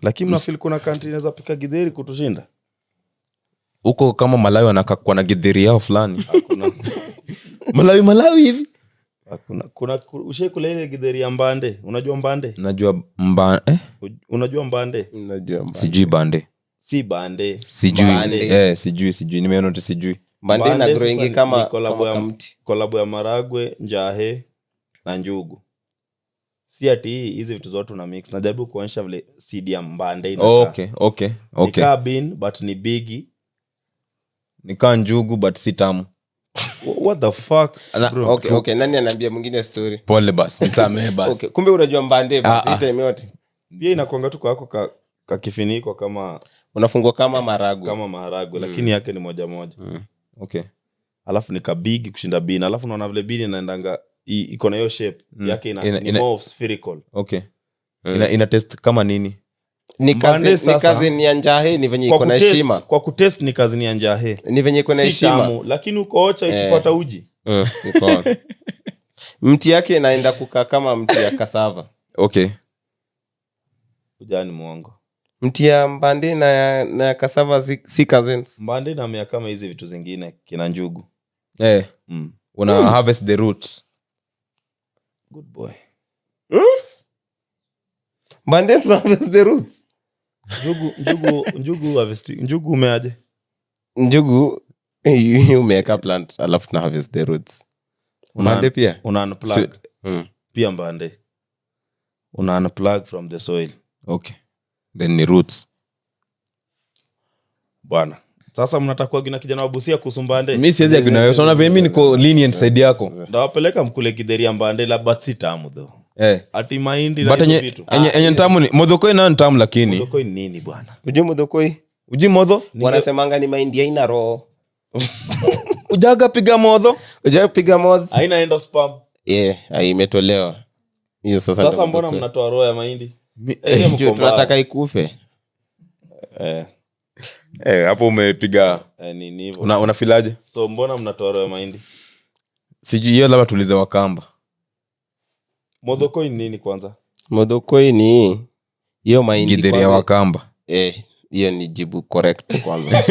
Lakini mnafeel kuna country inaweza pika githeri kutushinda? Huko kama Malawi wanakakwa na githeri yao fulani. Hakuna. Malawi hivi. Kuna ushekula ile githeri ya mbande. Unajua mbande? Najua Unajua mbande? Najua mbande. Sijui bande. Si bande. Sijui. Sijui. Nimeona sijui. Bande na growing kama kolabo ya maragwe, njahe na njugu. Si ati hizi vitu zote una mix. Najaribu kuonyesha vile seed ya mbande inakaa. Okay. Nika bean but ni bigi. Nika njugu but si tamu. What the fuck? Bro, okay. Nani ananiambia mwingine story? Pole basi, nisamee basi. Okay, kumbe unajua mbande basi time yote. Pia inakuanga tu kwako kakifiniko kama unafungwa kama maharagwe lakini yake ni moja. Okay. Alafu ni kabigi kushinda bean. Alafu unaona vile bean inaendanga iko na hiyo shape yake ni more spherical. Okay. Ina taste kama nini? Ni kazi ni njahe ni venye iko na heshima. Kwa kutaste ni kazi ni njahe. Ni venye iko na heshima. Lakini uko ocha ikipata uji. Iko. Mti yake inaenda kukaa kama mti ya cassava. Okay. Ujani muongo. Mti ya mbande na cassava si cousins. Mbande na mea kama hizi vitu zingine kina njugu. Una harvest the roots. Good boy. Mbande tuna harvest the roots. Njugu umeaje? Njugu umeweka plant alafu tuna harvest the roots. Mbande pia una unplug. Pia mbande una unplug from the soil. Okay. Then ni roots. Bwana. Sasa mnatakuwa gina kijana wa Busia kuhusu mbande. Mimi siwezi agina wewe. Unaona mimi niko lenient side yako. Ndawapeleka mkule githeri ya mbande la but si tamu though. Ati mahindi na hizo vitu. Enye tamu ni modhokoi na tamu lakini. Modhokoi nini bwana? Ujui modhokoi? Ujui modho? Wanasemanga ni mahindi haina roho. Ujaga piga modho? Haina endosperm. Imetolewa. Hiyo sasa mbona mnatoa roho ya mahindi? Tunataka ikufe. Hapo umepiga nini hivyo? Unafilaje? So mbona mnatoa roho ya mahindi? Sijui hiyo labda tulize Wakamba. Modhokoi nini kwanza? Modhokoi ni hiyo mahindi githeri ya Wakamba. Hiyo ni jibu correct kwanza.